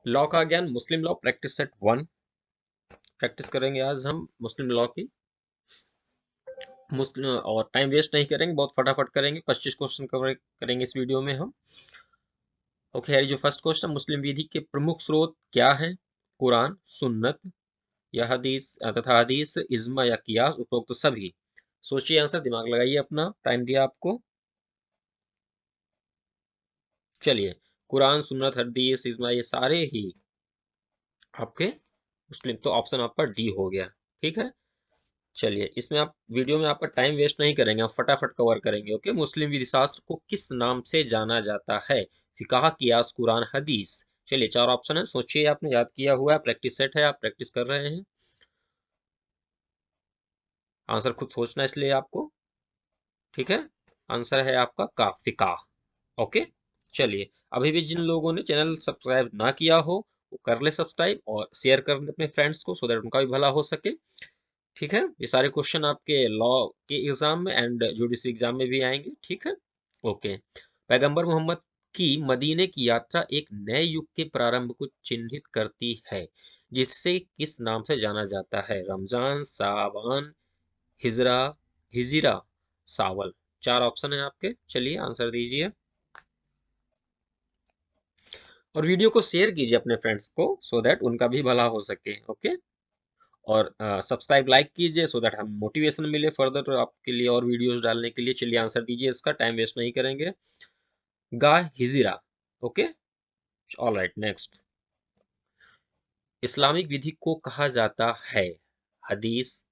Law का ज्ञान, मुस्लिम law practice set 1। Practice करेंगे आज हम मुस्लिम लॉ की। मुस्लिम और टाइम वेस्ट नहीं करेंगे, बहुत फटाफट करेंगे। 25 क्वेश्चन कवर करेंगे इस वीडियो में हम। ओके है, जो फर्स्ट क्वेश्चन, मुस्लिम विधि के प्रमुख स्रोत क्या है? कुरान, सुन्नत या हदीस तथा हदीस, इज्मा या कियास, उपरोक्त सभी। सोचिए आंसर, दिमाग लगाइए अपना, टाइम दिया आपको। चलिए, कुरान, सुन्नत, हदीस, इज्मा, ये सारे ही आपके मुस्लिम, तो ऑप्शन आपका डी हो गया। ठीक है। चलिए, इसमें आप वीडियो में आपका टाइम वेस्ट नहीं करेंगे, आप फटाफट कवर करेंगे। ओके, मुस्लिम विधि शास्त्र को किस नाम से जाना जाता है? फिकाह, कियास, कुरान, हदीस। चलिए, चार ऑप्शन है, सोचिए, आपने याद किया हुआ है, प्रैक्टिस सेट है, आप प्रैक्टिस कर रहे हैं। आंसर खुद सोचना इसलिए आपको। ठीक है, आंसर है आपका का फिकाह। ओके। चलिए, अभी भी जिन लोगों ने चैनल सब्सक्राइब ना किया हो वो कर ले सब्सक्राइब और शेयर कर दे अपने फ्रेंड्स को, सो दैट उनका भी भला हो सके। ठीक है, ये सारे क्वेश्चन आपके लॉ के एग्जाम में एंड जुडिशरी एग्जाम में भी आएंगे। ठीक है। ओके। पैगंबर मोहम्मद की मदीने की यात्रा एक नए युग के प्रारंभ को चिन्हित करती है, जिससे किस नाम से जाना जाता है? रमजान, सावन, हिजरा, हिजिरा, सावल। चार ऑप्शन है आपके, चलिए आंसर दीजिए। और वीडियो को शेयर कीजिए अपने फ्रेंड्स को, सो दैट उनका भी भला हो सके। ओके। और सब्सक्राइब, लाइक कीजिए, सो दैट हम मोटिवेशन मिले फर्दर आपके लिए और वीडियोस डालने के लिए। चलिए आंसर दीजिए इसका, टाइम वेस्ट नहीं करेंगे। गा हिजिरा। Okay. All right, next. Islamic विधि को कहा जाता है? हदीस,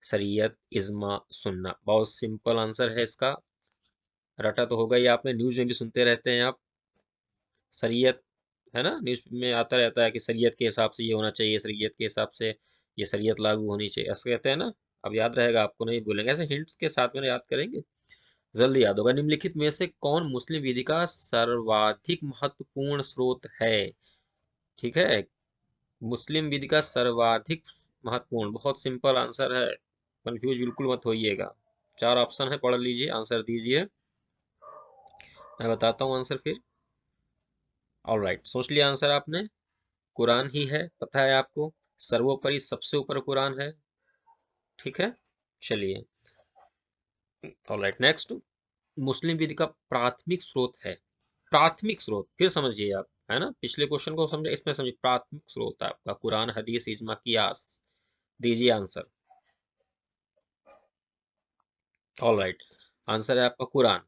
शरीयत, इज्मा, सुन्ना। बहुत सिंपल आंसर है इसका, रटा तो होगा ही आपने, न्यूज में भी सुनते रहते हैं आप। शरीयत, है ना, न्यूज में आता रहता है कि शरीयत के हिसाब से ये होना चाहिए, शरीयत के हिसाब से ये शरीयत लागू होनी चाहिए, ऐसा कहते हैं ना। अब याद रहेगा आपको, नहीं भूलेंगे, ऐसे हिंट्स के साथ में याद करेंगे, जल्दी याद होगा। निम्नलिखित में से कौन मुस्लिम विधि का सर्वाधिक महत्वपूर्ण स्रोत है? ठीक है, मुस्लिम विधि का सर्वाधिक महत्वपूर्ण, बहुत सिंपल आंसर है, कंफ्यूज बिल्कुल मत होइएगा। चार ऑप्शन है, पढ़ लीजिए, आंसर दीजिए, मैं बताता हूँ आंसर फिर। ऑल राइट, सोच लिया आंसर आपने? कुरान ही है, पता है आपको, सर्वोपरि सबसे ऊपर कुरान है। ठीक है। चलिए, ऑलराइट, नेक्स्ट। मुस्लिम विधि का प्राथमिक स्रोत है, प्राथमिक स्रोत, फिर समझिए आप, है ना, पिछले क्वेश्चन को समझे, इसमें समझिए, प्राथमिक स्रोत है आपका कुरान, हदीस, इजमा, कियास। दीजिए आंसर। ऑलराइट, आंसर है आपका कुरान।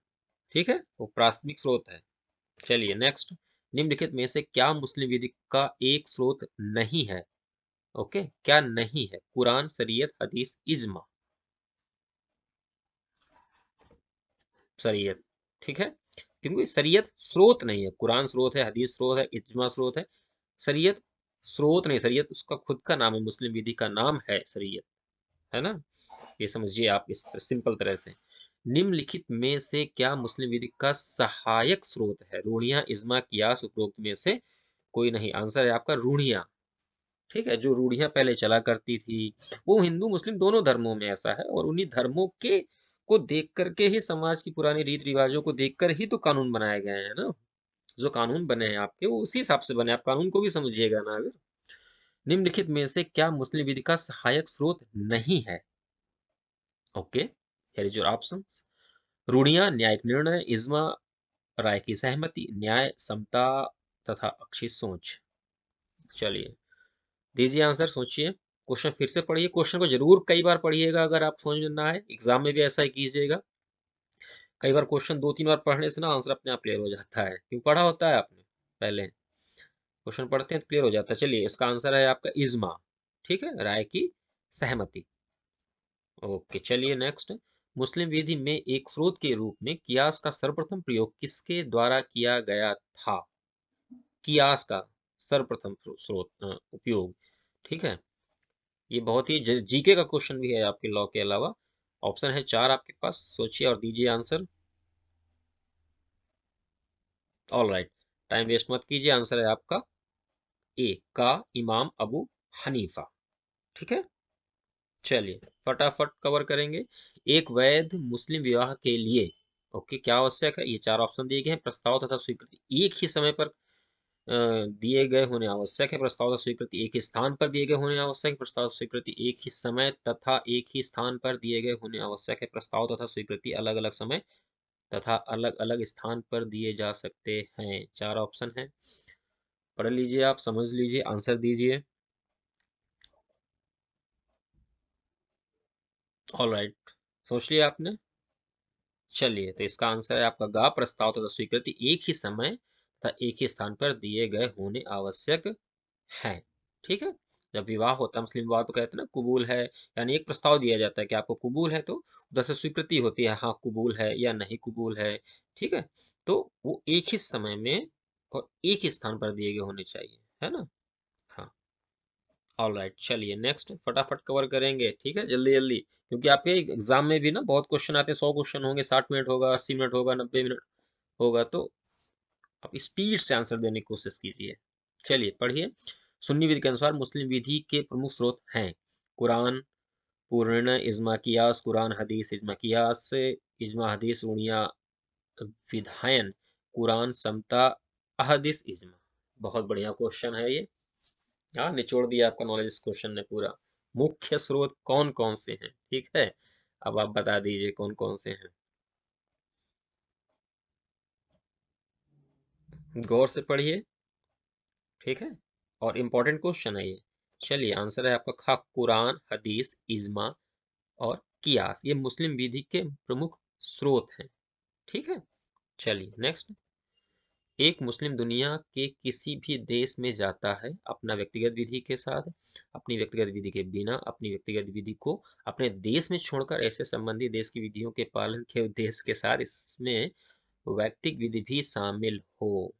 ठीक है, वो प्राथमिक स्रोत है। चलिए नेक्स्ट। निम्नलिखित में से क्या मुस्लिम विधि का एक स्रोत नहीं है? ओके, क्या नहीं है? कुरान, शरीयत, हदीस, इजमा। शरीयत। ठीक है, क्योंकि शरीयत स्रोत नहीं है, कुरान स्रोत है, हदीस स्रोत है, इज्मा स्रोत है, शरीयत स्रोत नहीं, शरीयत उसका खुद का नाम है, मुस्लिम विधि का नाम है शरीयत, है ना। ये समझिए आप इस सिंपल तरह से। निम्नलिखित में से क्या मुस्लिम विधि का सहायक स्रोत है? रूढ़ियां, इज्मा, कियास, उपरोक्त में से कोई नहीं। आंसर है आपका रूढ़ियां। ठीक है, जो रूढ़ियां पहले चला करती थी, वो हिंदू मुस्लिम दोनों धर्मों में ऐसा है, और उन्हीं धर्मों के को देख करके ही, समाज की पुरानी रीत रिवाजों को देखकर ही तो कानून बनाए गए हैं ना। जो कानून बने हैं आपके, वो उसी हिसाब से बने, आप कानून को भी समझिएगा ना। अगर निम्नलिखित में से क्या मुस्लिम विधि का सहायक स्रोत नहीं है? Okay, here is your options. रूढ़ियां, न्यायिक निर्णय, इज्मा, राय की सहमति, न्याय, समता तथा अच्छी सोच। चलिए, दीजिए आंसर, सोचिए। क्वेश्चन फिर से पढ़िए, क्वेश्चन को जरूर कई बार पढ़िएगा, अगर आप समझ में ना आए, एग्जाम में भी ऐसा ही कीजिएगा। कई बार क्वेश्चन 2-3 बार पढ़ने से ना आंसर अपने आप क्लियर हो जाता है, क्यों, पढ़ा होता है आपने पहले, क्वेश्चन पढ़ते हैं तो क्लियर हो जाता है। चलिए, इसका आंसर है आपका इज्मा। ठीक है, राय की सहमति। ओके, चलिए नेक्स्ट। मुस्लिम विधि में एक स्रोत के रूप में कियास का सर्वप्रथम प्रयोग किसके द्वारा किया गया था? कियास का सर्वप्रथम स्रोत उपयोग। ठीक है, ये बहुत ही जीके का क्वेश्चन भी है आपके लॉ के अलावा। ऑप्शन है चार आपके पास, सोचिए और दीजिए answer. All right, time waste मत कीजिए, आंसर है आपका ए का इमाम अबू हनीफा। ठीक है। चलिए, फटाफट कवर करेंगे। एक वैध मुस्लिम विवाह के लिए, ओके, क्या आवश्यक है? ये चार ऑप्शन दिए गए हैं। प्रस्ताव तथा स्वीकृति एक ही समय पर दिए गए होने आवश्यक है, प्रस्ताव तथा स्वीकृति एक ही स्थान पर दिए गए होने आवश्यक है, प्रस्ताव स्वीकृति एक ही समय तथा एक ही स्थान पर दिए गए होने आवश्यक है, प्रस्ताव तथा स्वीकृति अलग अलग समय तथा अलग अलग स्थान पर दिए जा सकते हैं। 4 ऑप्शन है, पढ़ लीजिए, आप समझ लीजिए, आंसर दीजिए। ऑल राइट, सोच लिया आपने? चलिए, तो इसका आंसर है आपका गा, प्रस्ताव तथा स्वीकृति एक ही समय तथा एक ही स्थान पर दिए गए होने आवश्यक है। ठीक है, जब विवाह होता है, मुस्लिम विवाह तो कहते हैं ना कबूल है, यानी एक प्रस्ताव दिया जाता है कि आपको कबूल है, तो उधर से स्वीकृति होती है, हाँ कबूल है या नहीं कबूल है। ठीक है, तो वो एक ही समय में और एक ही स्थान पर दिए गए होने चाहिए, है ना? हाँ, ऑल राइट, चलिए नेक्स्ट फटाफट कवर करेंगे। ठीक है, जल्दी जल्दी, क्योंकि आपके एग्जाम में भी ना बहुत क्वेश्चन आते हैं, 100 क्वेश्चन होंगे, 60 मिनट होगा, 80 मिनट होगा, 90 मिनट होगा, तो आप स्पीड से आंसर देने की कोशिश कीजिए। चलिए पढ़िए। सुन्नी विधि के अनुसार मुस्लिम विधि के प्रमुख स्रोत हैं कुरान, पूर्ण, इज्मा कियास, कुरान हदीस, इज्मा कियास, इज्मा हदीस, उड़िया विधायन, कुरान समता, अहदीस इज्मा। बहुत बढ़िया क्वेश्चन है ये। हाँ, निचोड़ दिया आपका नॉलेज इस क्वेश्चन ने पूरा। मुख्य स्रोत कौन कौन से हैं? ठीक है, अब आप बता दीजिए कौन कौन से हैं। गौर से पढ़िए। ठीक है, और इम्पोर्टेंट क्वेश्चन है ये। चलिए, आंसर है आपका खा, कुरान हदीस इज्मा और कियास, ये मुस्लिम विधि के प्रमुख स्रोत हैं। ठीक है, चलिए नेक्स्ट। एक मुस्लिम दुनिया के किसी भी देश में जाता है अपना व्यक्तिगत विधि के साथ, अपनी व्यक्तिगत विधि के बिना, अपनी व्यक्तिगत विधि को अपने देश में छोड़कर ऐसे संबंधी देश की विधियों के पालन के उद्देश्य के साथ इसमें व्यक्तिगत विधि भी शामिल हो।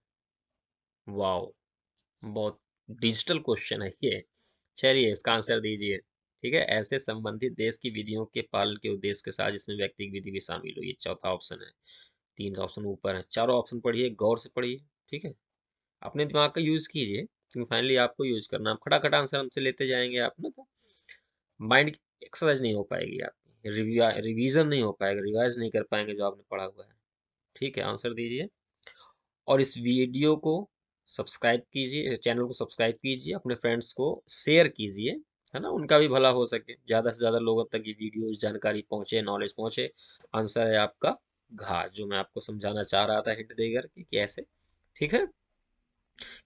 वाओ, बहुत डिजिटल क्वेश्चन है ये। चलिए, इसका आंसर दीजिए। ठीक है, ऐसे संबंधित देश की विधियों के पालन के उद्देश्य के साथ जिसमें व्यक्तिगत विधि भी शामिल हो, ये चौथा ऑप्शन है। 3 ऑप्शन ऊपर है, चारों ऑप्शन पढ़िए, गौर से पढ़िए। ठीक है, अपने दिमाग का यूज कीजिए, क्योंकि फाइनली आपको यूज करना। आप खटाखट आंसर हमसे लेते जाएंगे आप ना, तो माइंड एक्सरसाइज नहीं हो पाएगी आपकी, रिवीजन नहीं हो पाएगा, रिवाइज नहीं कर पाएंगे जो आपने पढ़ा हुआ है। ठीक है, आंसर दीजिए। और इस वीडियो को सब्सक्राइब कीजिए, चैनल को सब्सक्राइब कीजिए, अपने फ्रेंड्स को शेयर कीजिए, है ना, उनका भी भला हो सके, ज़्यादा से ज़्यादा लोगों तक ये वीडियो जानकारी पहुँचे, नॉलेज पहुँचे। आंसर है आपका घा, जो मैं आपको समझाना चाह रहा था हिंट देकर कि कैसे। ठीक है,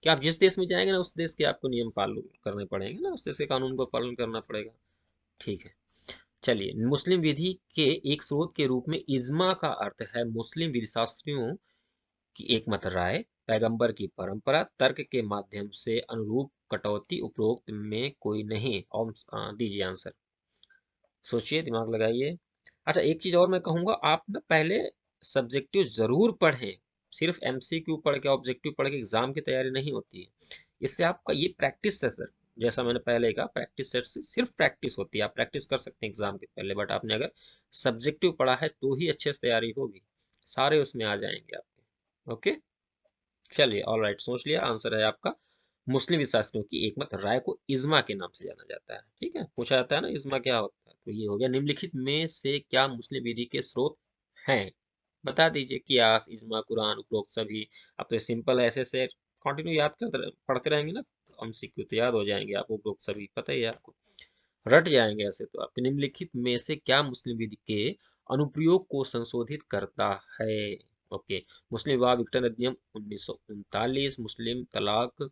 कि आप जिस देश में जाएंगे ना, उस देश के आपको नियम पालन करने पड़ेंगे ना, उस देश के कानून को पालन करना पड़ेगा। ठीक है, चलिए, मुस्लिम विधि के एक स्रोत के रूप में इज्मा का अर्थ है मुस्लिम विधि शास्त्रियों की एकमत राय, पैगंबर की परंपरा, तर्क के माध्यम से अनुरूप कटौती, उपरोक्त में कोई नहीं। और दीजिए आंसर, सोचिए, दिमाग लगाइए। अच्छा, एक चीज और मैं कहूंगा, आप ना पहले सब्जेक्टिव जरूर पढ़ें, सिर्फ एमसीक्यू पढ़ के, ऑब्जेक्टिव पढ़ के एग्जाम की तैयारी नहीं होती है। इससे आपका ये प्रैक्टिस है सर, जैसा मैंने पहले कहा, प्रैक्टिस सेट से सिर्फ प्रैक्टिस होती है, आप प्रैक्टिस कर सकते हैं एग्जाम के पहले, बट आपने अगर सब्जेक्टिव पढ़ा है तो ही अच्छे से तैयारी होगी, सारे उसमें आ जाएंगे आपके। ओके, चलिए, ऑल राइट, सोच लिया, आंसर है आपका मुस्लिम शास्त्रियों की एकमत राय को इज्मा के नाम से जाना जाता है। ठीक है, पूछा जाता है ना इज्मा क्या होता है, तो ये हो गया। निम्नलिखित में से क्या मुस्लिम विधि के स्रोत हैं? बता दीजिए, कियास, इज्मा, कुरान, उपरोक्त सभी। अब तो सिंपल ऐसे से कंटिन्यू याद करते पढ़ते रहेंगे ना, एमसीक्यू तो याद हो जाएंगे आपको, उपरोक्त सभी पता ही है आपको, रट जाएंगे ऐसे तो आपके। निम्नलिखित में से क्या मुस्लिम विधि के अनुप्रयोग को संशोधित करता है? ओके, मुस्लिम विवाह विघटन अधिनियम 1939, मुस्लिम तलाक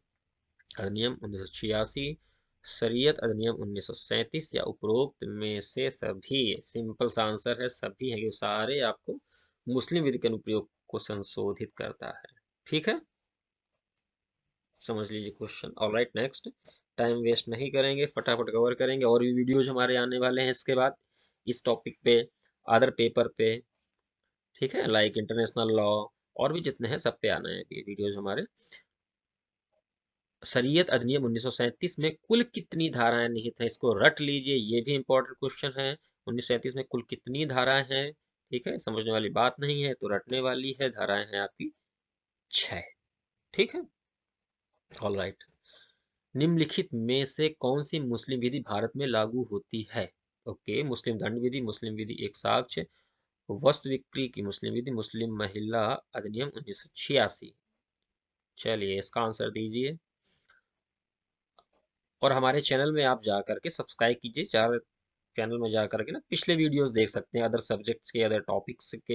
अधिनियम 1986, शरीयत अधिनियम 1937, या उपरोक्त में से सभी? सिंपल सा आंसर है सभी है, कि सारे आपको मुस्लिम विधि के अनुप्रयोग को संशोधित करता है। ठीक है, समझ लीजिए question. All right, next. Time waste नहीं करेंगे, फटाफट कवर करेंगे, और भी वीडियोज हमारे आने वाले हैं इसके बाद इस टॉपिक पे, अदर पेपर पे। ठीक है, लाइक इंटरनेशनल लॉ, और भी जितने हैं सब पे आना है ये वीडियोज हमारे। शरीयत अधिनियम 1937 में कुल कितनी धाराएं निहित हैं? इसको रट लीजिए, ये भी इंपॉर्टेंट क्वेश्चन है। 1937 में कुल कितनी धाराएं हैं? ठीक है, समझने वाली बात नहीं है तो रटने वाली है। धाराएं हैं आपकी 6। ठीक है, ऑल राइट। निम्नलिखित में से कौन सी मुस्लिम विधि भारत में लागू होती है? ओके, मुस्लिम दंड विधि, मुस्लिम विधि एक साक्ष्य, वस्तु बिक्री की मुस्लिम विधि, मुस्लिम महिला अधिनियम 1986। चलिए इसका आंसर दीजिए। और हमारे चैनल में आप जा करके सब्सक्राइब कीजिए। चार चैनल में जा करके ना पिछले वीडियोस देख सकते हैं, अदर सब्जेक्ट्स के, अदर टॉपिक्स के,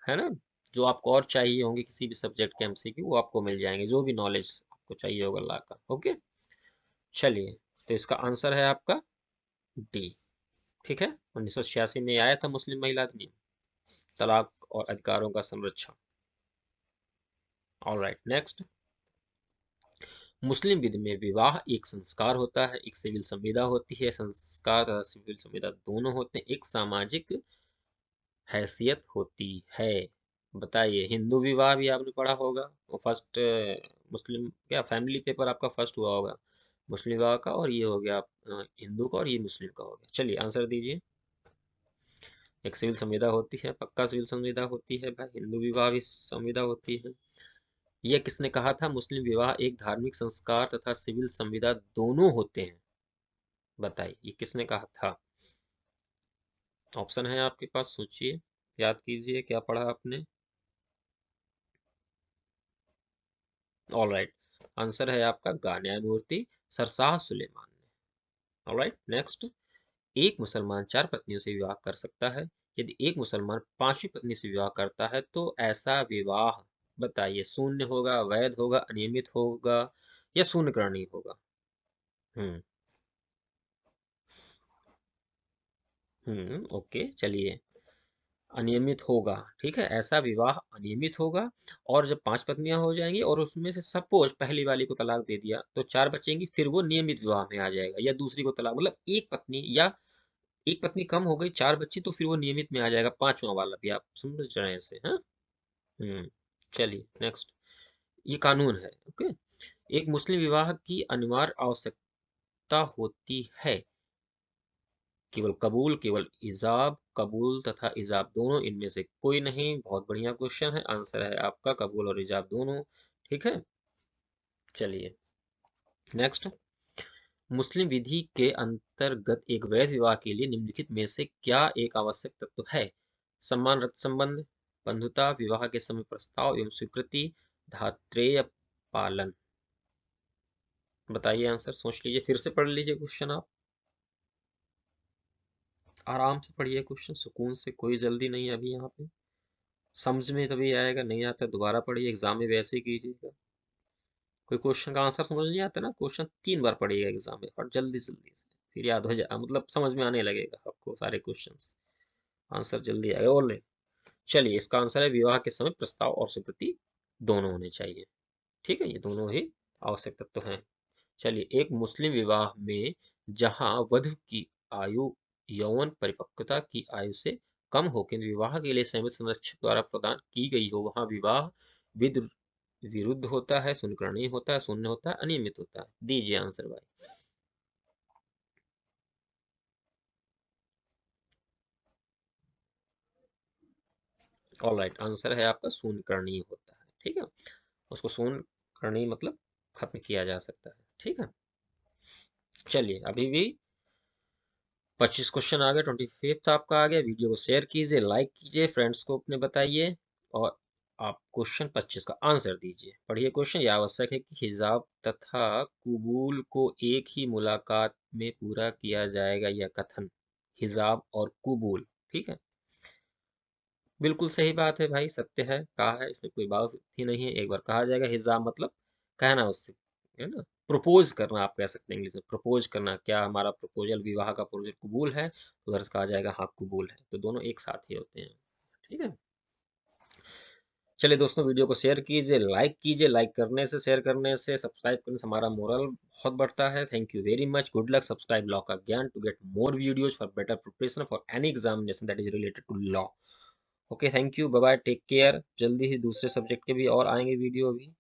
है ना। जो आपको और चाहिए होंगे किसी भी सब्जेक्ट के एमसीक्यू, वो आपको मिल जाएंगे, जो भी नॉलेज आपको चाहिए होगा ला का। ओके, चलिए। तो इसका आंसर है आपका डी। ठीक है, 1986 में आया था मुस्लिम महिला अधिनियम, तलाक और अधिकारों का संरक्षण। Alright, next. मुस्लिम विधि में विवाह एक संस्कार होता है, एक सिविल संविदा होती है। संस्कार तथा सिविल संविदा दोनों होते हैं, एक सामाजिक हैसियत होती है। बताइए, हिंदू विवाह भी आपने पढ़ा होगा, वो फर्स्ट मुस्लिम क्या फैमिली पेपर आपका फर्स्ट हुआ होगा, मुस्लिम विवाह का, और ये हो गया हिंदू का, और ये मुस्लिम का हो गया। चलिए आंसर दीजिए। एक सिविल संविदा होती है, पक्का सिविल संविदा होती है भाई, हिंदू विवाह भी संविदा होती है। यह किसने कहा था? मुस्लिम विवाह एक धार्मिक संस्कार तथा सिविल संविदा दोनों होते हैं। बताइए, ये किसने कहा था? ऑप्शन है आपके पास, सोचिए, याद कीजिए क्या पढ़ा आपने। ऑल राइट, आंसर है आपका गा, न्यायमूर्ति सरशाह सुलेमान ने। All right, next. एक मुसलमान 4 पत्नियों से विवाह कर सकता है। यदि एक मुसलमान 5वीं पत्नी से विवाह करता है तो ऐसा विवाह, बताइए, शून्य होगा, वैध होगा, अनियमित होगा, या शून्यकरणीय होगा? हम्म ओके, चलिए। अनियमित होगा, ठीक है, ऐसा विवाह अनियमित होगा। और जब 5 पत्नियां हो जाएंगी और उसमें से सपोज पहली वाली को तलाक दे दिया तो 4 बचेंगी, फिर वो नियमित विवाह में आ जाएगा। या दूसरी को तलाक, मतलब एक पत्नी, या एक पत्नी कम हो गई, 4 बच्ची, तो फिर वो नियमित में आ जाएगा, पांचवा वाला भी। आप समझ रहे हैं इसे? हाँ। हम्म चलिए नेक्स्ट। ये कानून है। ओके। एक मुस्लिम विवाह की अनिवार्य आवश्यकता होती है केवल कबूल, केवल इजाब, कबूल तथा इजाब दोनों, इनमें से कोई नहीं। बहुत बढ़िया क्वेश्चन है, आंसर है आपका कबूल और इजाब दोनों। ठीक है, चलिए नेक्स्ट। मुस्लिम विधि के अंतर्गत एक वैध विवाह के लिए निम्नलिखित में से क्या एक आवश्यक तत्व है? सम्मान रक्त संबंध, बंधुता, विवाह के समय प्रस्ताव एवं स्वीकृति, धात्रेय पालन। बताइए आंसर, सोच लीजिए, फिर से पढ़ लीजिए क्वेश्चन आप, आराम से पढ़िए क्वेश्चन, सुकून से, कोई जल्दी नहीं है अभी यहाँ पे। समझ में तभी आएगा, नहीं आता दोबारा पढ़िए, एग्जाम में वैसे ही कीजिएगा। कोई क्वेश्चन का आंसर समझ नहीं आता ना, क्वेश्चन 3 बार पढ़िएगा एग्जाम में, और जल्दी जल्दी से, फिर याद हो जाए, मतलब समझ में आने लगेगा आपको सारे क्वेश्चंस, आंसर जल्दी आएगा। और चलिए, इसका आंसर है विवाह के समय प्रस्ताव और स्वीकृति दोनों होने चाहिए। ठीक है, ये दोनों ही आवश्यक तत्व हैं। चलिए, एक मुस्लिम विवाह में जहां वधु की आयु यौवन परिपक्वता की आयु से कम हो किंतु विवाह के लिए सहमति संरक्षक द्वारा प्रदान की गई हो, वहां विवाह विद विरुद्ध होता है, शून्यकरणीय होता है, शून्य होता है, अनियमित होता है। दीजिए आंसर भाई। ऑल राइट, आंसर है आपका शून्यकरणीय होता है। ठीक है, उसको शून्यकरणीय मतलब खत्म किया जा सकता है। ठीक है, चलिए, अभी भी 25 क्वेश्चन आ गए, 25th आपका आ गया। वीडियो को शेयर कीजिए, लाइक कीजिए, फ्रेंड्स को अपने बताइए, और आप क्वेश्चन 25 का आंसर दीजिए। पढ़िए क्वेश्चन। यह आवश्यक है कि हिजाब तथा कुबूल को एक ही मुलाकात में पूरा किया जाएगा, यह कथन। हिजाब और कुबूल, ठीक है, बिल्कुल सही बात है भाई, सत्य है, कहा है, इसमें कोई बात ही नहीं है। एक बार कहा जाएगा, हिजाब मतलब कहना उससे, है ना, प्रपोज करना, आप कह सकते हैं इंग्लिश में प्रपोज करना। क्या हमारा प्रपोजल, विवाह का प्रपोजल कबूल है, तो उधर से कहा जाएगा हाँ कबूल है, तो दोनों एक साथ ही होते हैं। ठीक है, चलिए दोस्तों, वीडियो को शेयर कीजिए, लाइक कीजिए। लाइक करने से, शेयर करने से, सब्सक्राइब करने से हमारा मोरल बहुत बढ़ता है। Thank you very much, good luck, subscribe law का ज्ञान to get more videos for better preparation for any examination that is related to law. Okay, thank you, bye bye, take care. जल्दी ही दूसरे subject के भी और आएंगे video अभी।